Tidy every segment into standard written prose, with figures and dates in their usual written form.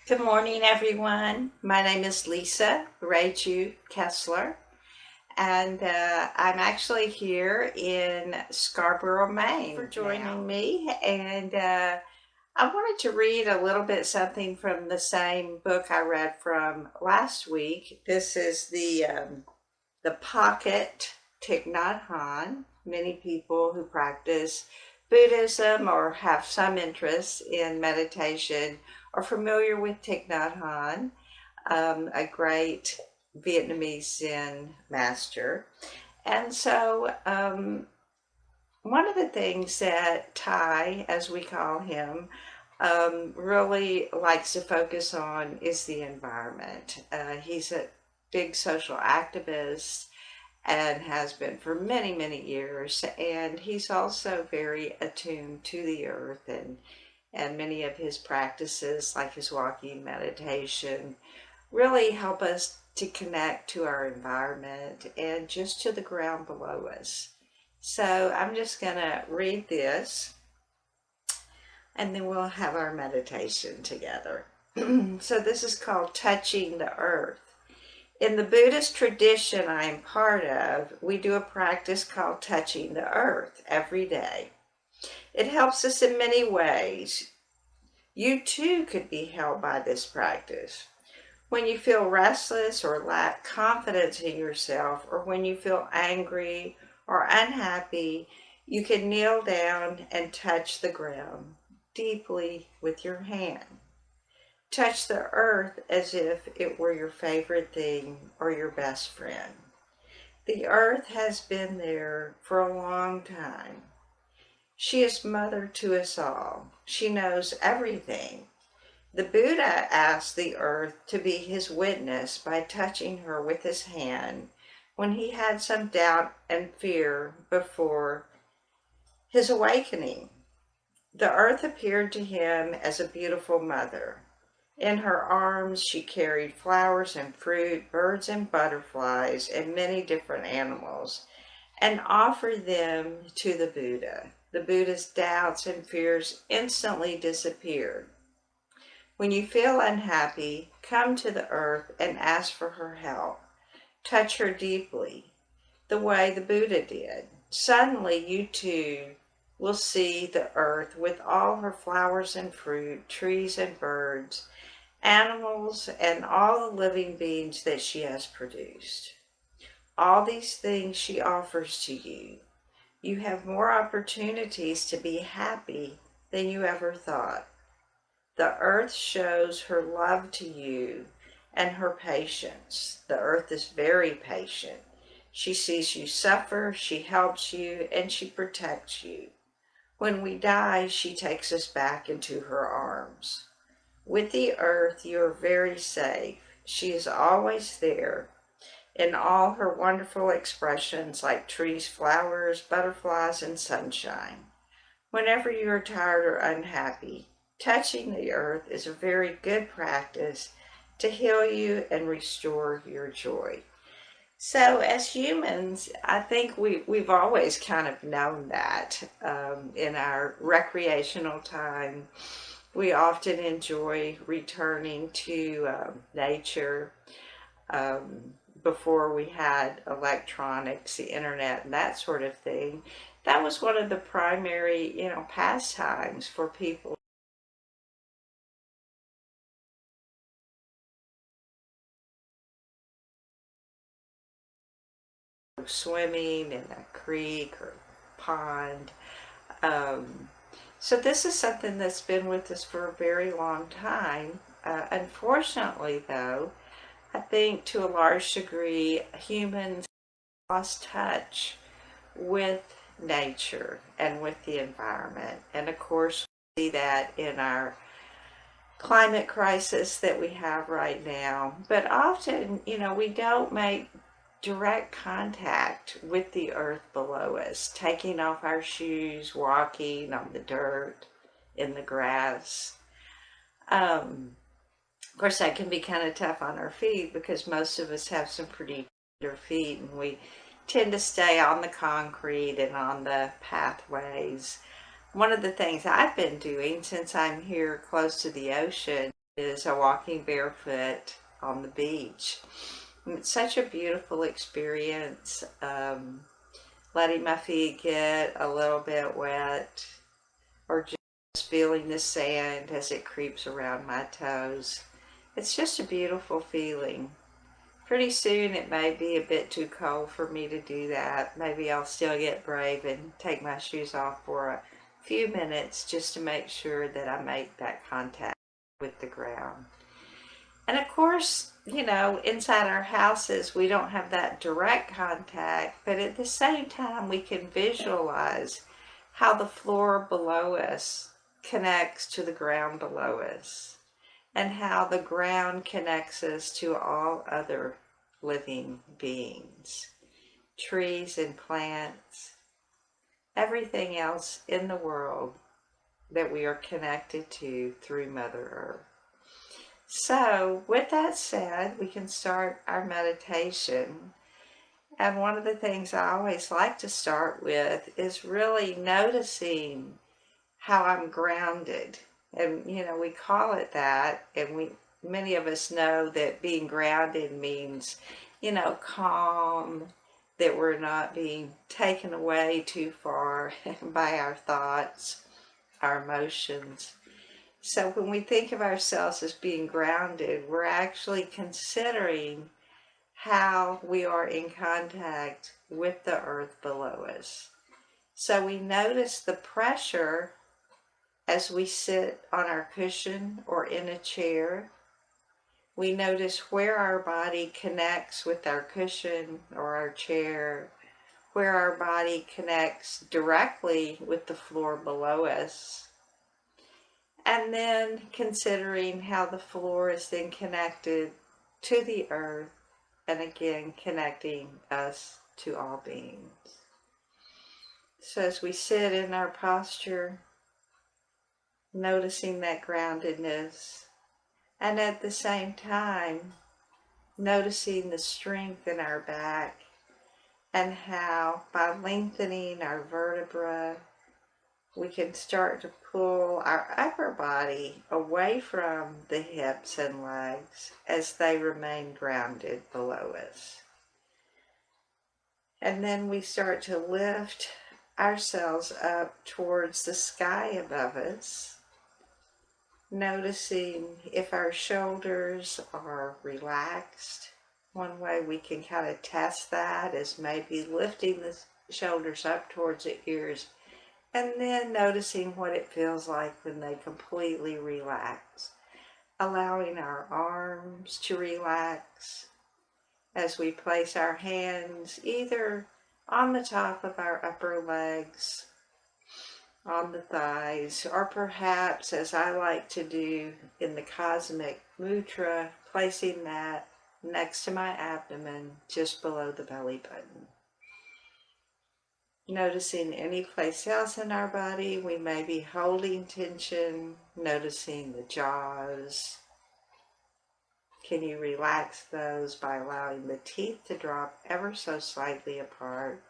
Good morning, everyone. My name is Lisa Raju Kessler, and I'm actually here in Scarborough, Maine. For joining me. And I wanted to read a little bit something from the same book I read from last week. This is the Pocket Thich Na Huhn. Many people who practice Buddhism or have some interest in meditation are familiar with Thich Nhat Hanh, a great Vietnamese Zen master. And so one of the things that Thai, as we call him, really likes to focus on is the environment. He's a big social activist and has been for many, many years. And he's also very attuned to the earth, and many of his practices, like his walking meditation, really help us to connect to our environment and just to the ground below us. So I'm just going to read this and then we'll have our meditation together. So this is called Touching the Earth. In the Buddhist tradition I am part of, we do a practice called touching the earth every day. It helps us in many ways. You too could be helped by this practice. When you feel restless or lack confidence in yourself, or when you feel angry or unhappy, you can kneel down and touch the ground deeply with your hand. Touch the earth as if it were your favorite thing or your best friend. The earth has been there for a long time. She is mother to us all. She knows everything. The Buddha asked the earth to be his witness by touching her with his hand when he had some doubt and fear before his awakening. The earth appeared to him as a beautiful mother. In her arms she carried flowers and fruit, birds and butterflies, and many different animals, and offered them to the Buddha. The Buddha's doubts and fears instantly disappeared. When you feel unhappy, come to the earth and ask for her help. Touch her deeply, the way the Buddha did. Suddenly you too will see the earth with all her flowers and fruit, trees and birds, animals, and all the living beings that she has produced. All these things she offers to you. You have more opportunities to be happy than you ever thought. The earth shows her love to you and her patience. The earth is very patient. She sees you suffer, she helps you, and she protects you. When we die, she takes us back into her arms. With the earth, you are very safe. She is always there in all her wonderful expressions like trees, flowers, butterflies, and sunshine. Whenever you are tired or unhappy, touching the earth is a very good practice to heal you and restore your joy. So as humans, I think we've always kind of known that in our recreational time. We often enjoy returning to nature. Before we had electronics, the internet, and that sort of thing, that was one of the primary, pastimes for people. Swimming in a creek or pond. Um, so this is something that's been with us for a very long time. Unfortunately, though, I think to a large degree, humans lost touch with nature and with the environment. And of course, we see that in our climate crisis that we have right now. But often, we don't make direct contact with the earth below us, taking off our shoes, walking on the dirt, in the grass. Of course, that can be kind of tough on our feet because most of us have some pretty tender feet, and we tend to stay on the concrete and on the pathways. One of the things I've been doing since I'm here close to the ocean is a walking barefoot on the beach. And it's such a beautiful experience, letting my feet get a little bit wet or just feeling the sand as it creeps around my toes. It's just a beautiful feeling. Pretty soon it may be a bit too cold for me to do that. Maybe I'll still get brave and take my shoes off for a few minutes just to make sure that I make that contact with the ground. And of course, you know, inside our houses, we don't have that direct contact, but at the same time, we can visualize how the floor below us connects to the ground below us, and how the ground connects us to all other living beings, trees and plants, everything else in the world that we are connected to through Mother Earth. So with that said, we can start our meditation. And one of the things I always like to start with is really noticing how I'm grounded. And you know, we call it that, and many of us know that being grounded means, you know, calm, that we're not being taken away too far by our thoughts, our emotions. So when we think of ourselves as being grounded, we're actually considering how we are in contact with the earth below us. So we notice the pressure as we sit on our cushion or in a chair. We notice where our body connects with our cushion or our chair, where our body connects directly with the floor below us. And then considering how the floor is then connected to the earth, and again connecting us to all beings. So as we sit in our posture, noticing that groundedness, and at the same time noticing the strength in our back, and how by lengthening our vertebra we can start to pull our upper body away from the hips and legs as they remain grounded below us. And then we start to lift ourselves up towards the sky above us, noticing if our shoulders are relaxed. One way we can kind of test that is maybe lifting the shoulders up towards the ears, and then noticing what it feels like when they completely relax. Allowing our arms to relax as we place our hands either on the top of our upper legs, on the thighs, or perhaps, as I like to do in the Cosmic Mudra, placing that next to my abdomen just below the belly button. Noticing any place else in our body we may be holding tension, noticing the jaws. Can you relax those by allowing the teeth to drop ever so slightly apart?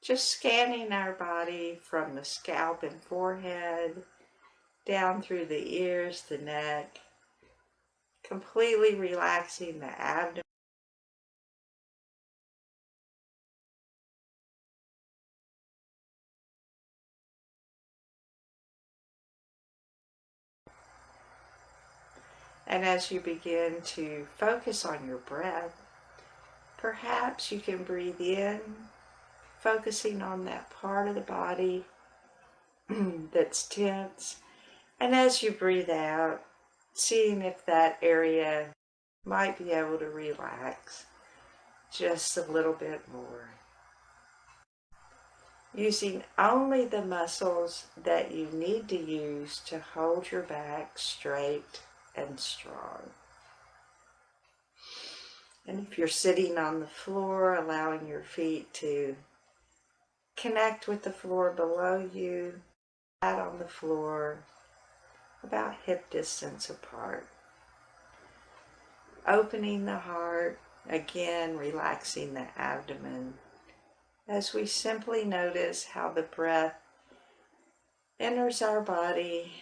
Just scanning our body from the scalp and forehead, down through the ears, the neck, completely relaxing the abdomen. And as you begin to focus on your breath, perhaps you can breathe in, focusing on that part of the body that's tense. And as you breathe out, seeing if that area might be able to relax just a little bit more. Using only the muscles that you need to use to hold your back straight and strong. And if you're sitting on the floor, allowing your feet to connect with the floor below you, flat on the floor, about hip distance apart. Opening the heart, again relaxing the abdomen, as we simply notice how the breath enters our body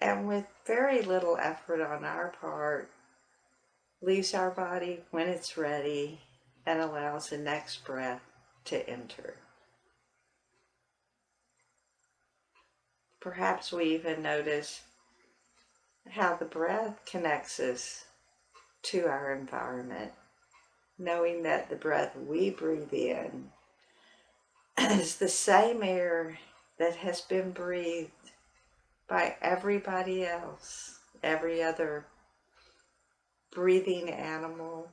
and with very little effort on our part, leaves our body when it's ready and allows the next breath to enter. Perhaps we even notice how the breath connects us to our environment, knowing that the breath we breathe in is the same air that has been breathed by everybody else, every other breathing animal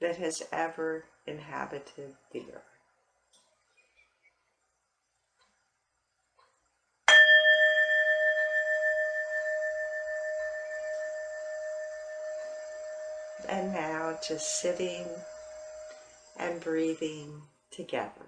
that has ever inhabited the earth. And now just sitting and breathing together.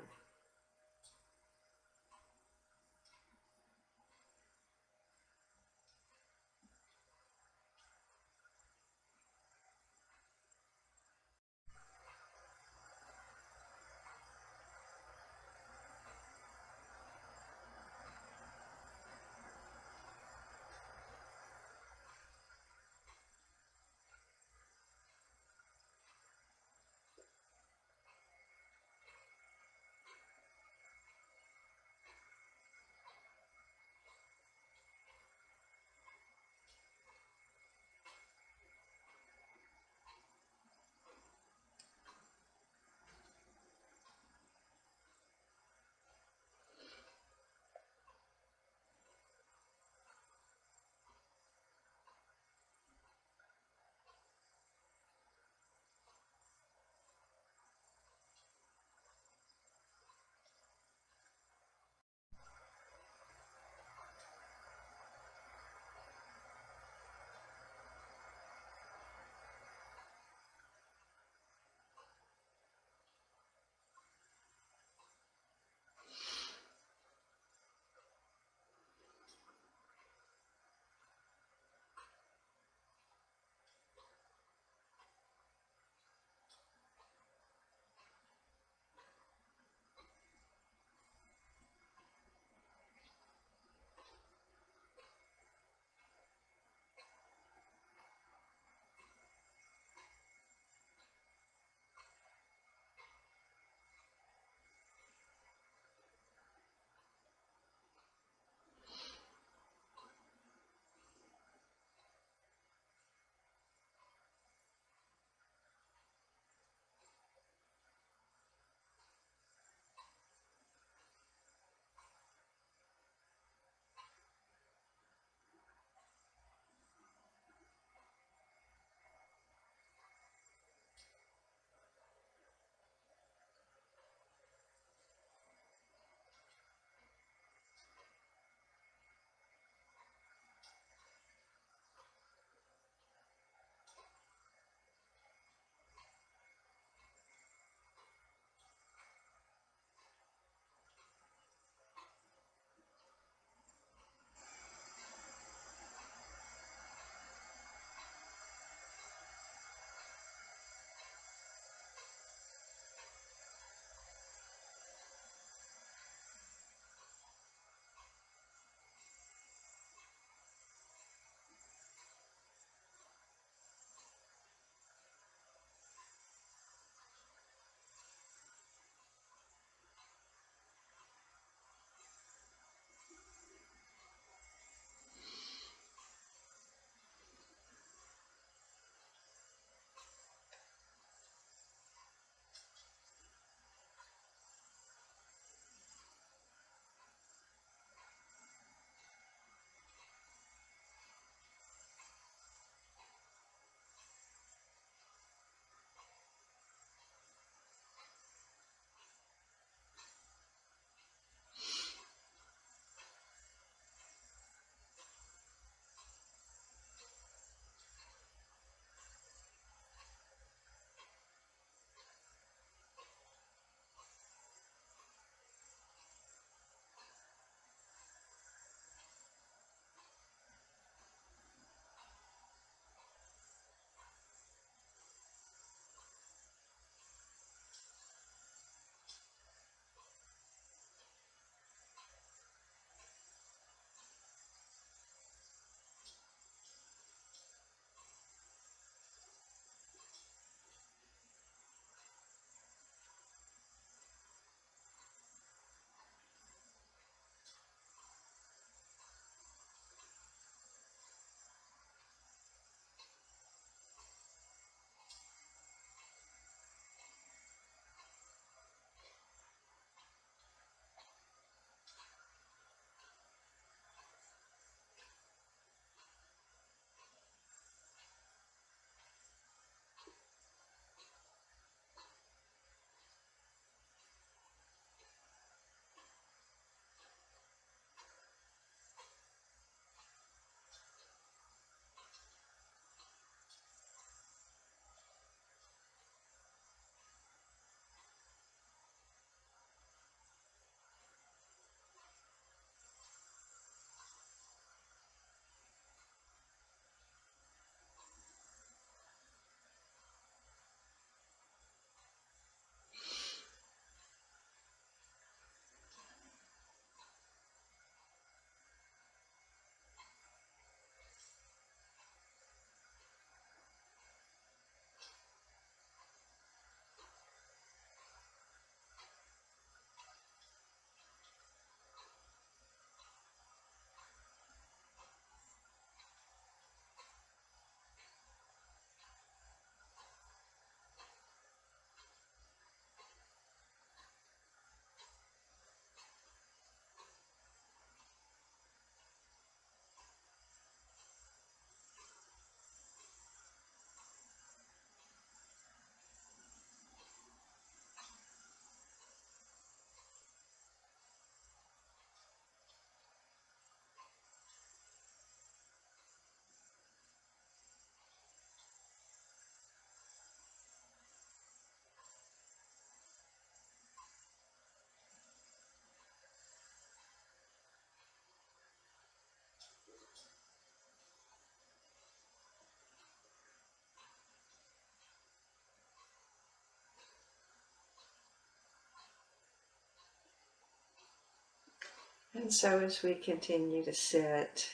And so as we continue to sit,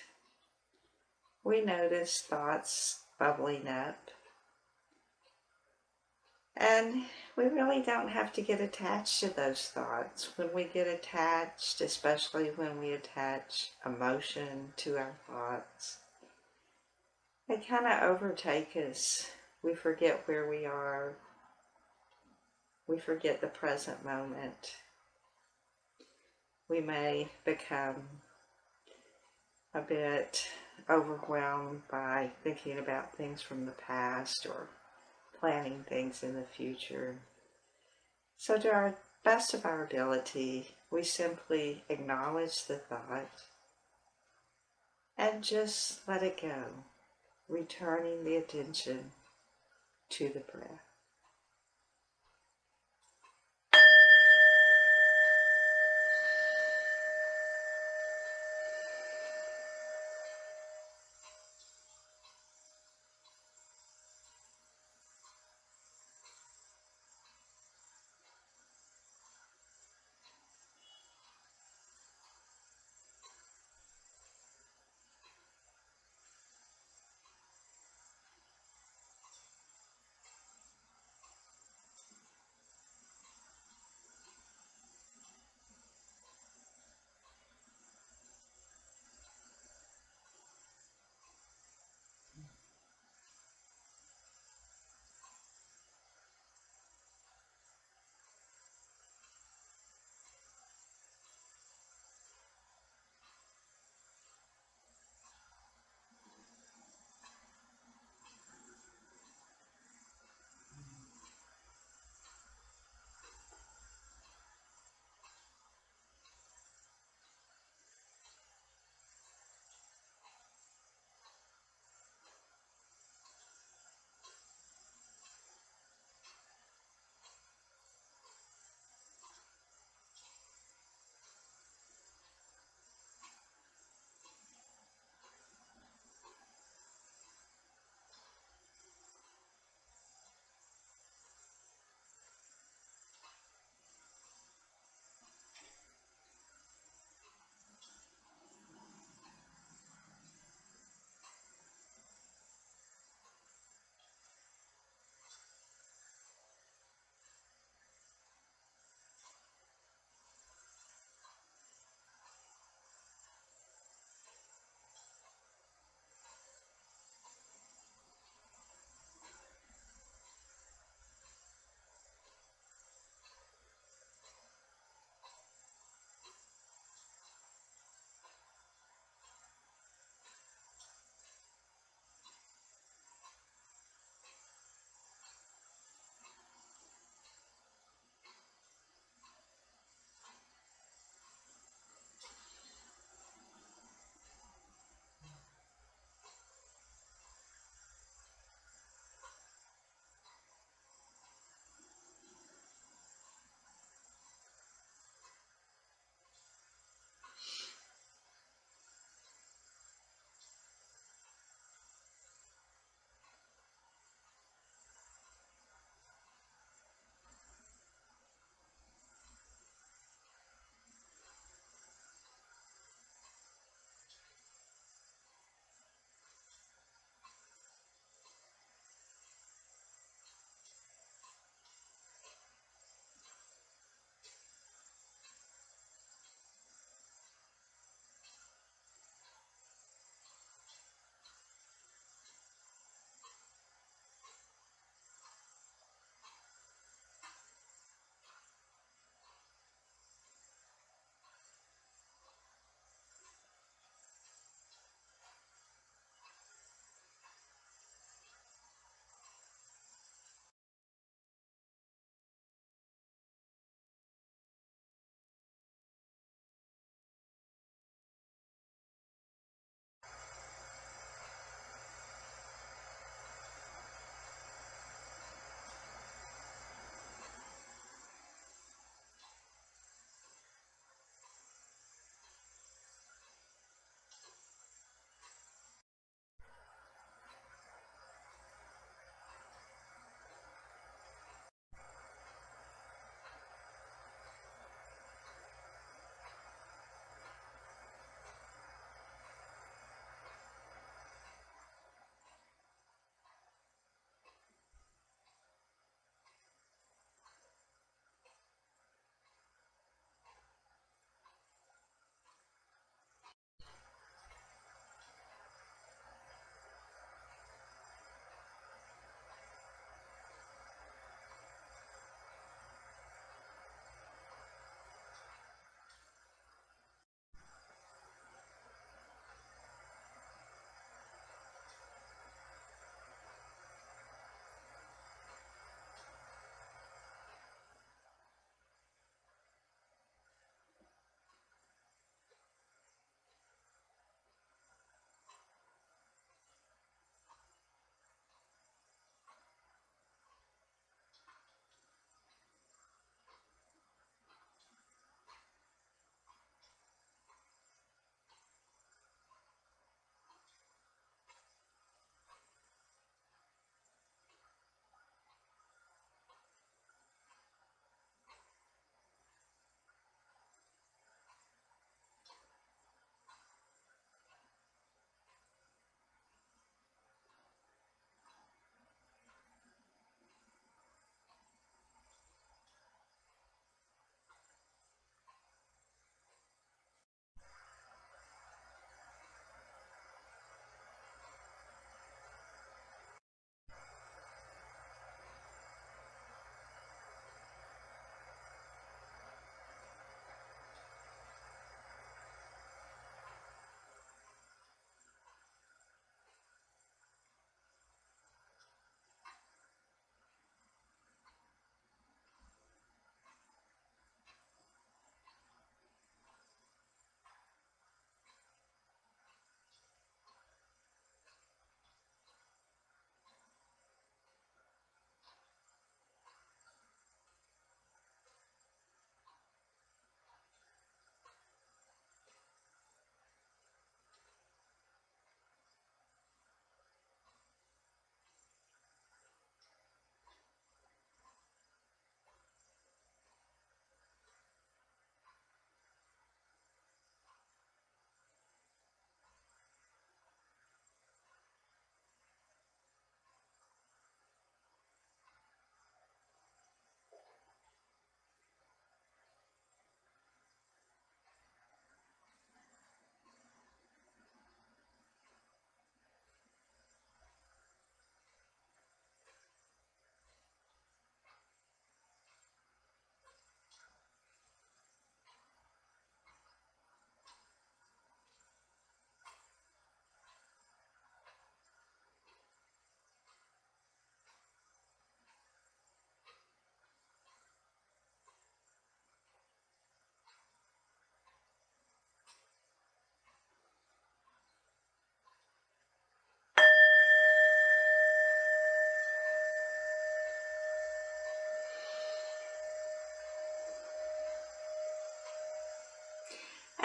we notice thoughts bubbling up. And we really don't have to get attached to those thoughts. When we get attached, especially when we attach emotion to our thoughts, they kind of overtake us. We forget where we are. We forget the present moment. We may become a bit overwhelmed by thinking about things from the past or planning things in the future. So to our best of our ability, we simply acknowledge the thought and just let it go, returning the attention to the breath.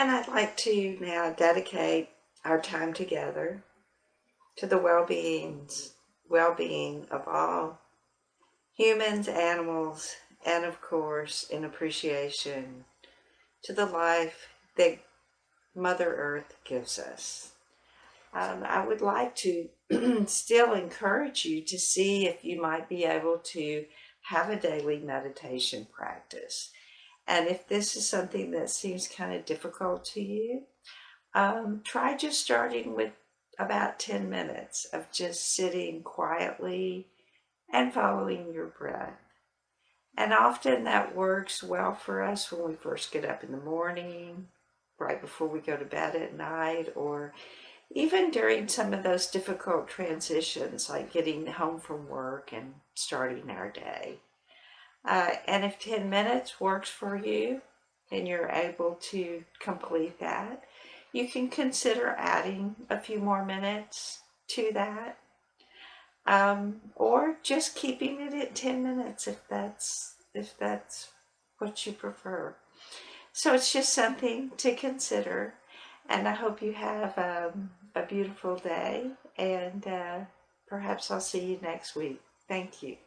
And I'd like to now dedicate our time together to the well-being of all humans, animals, and of course, in appreciation to the life that Mother Earth gives us. I would like to still encourage you to see if you might be able to have a daily meditation practice. And if this is something that seems kind of difficult to you, try just starting with about 10 minutes of just sitting quietly and following your breath. And often that works well for us when we first get up in the morning, right before we go to bed at night, or even during some of those difficult transitions, like getting home from work and starting our day. And if 10 minutes works for you and you're able to complete that, you can consider adding a few more minutes to that. Or just keeping it at 10 minutes if that's what you prefer. So it's just something to consider, and I hope you have a beautiful day, and perhaps I'll see you next week. Thank you.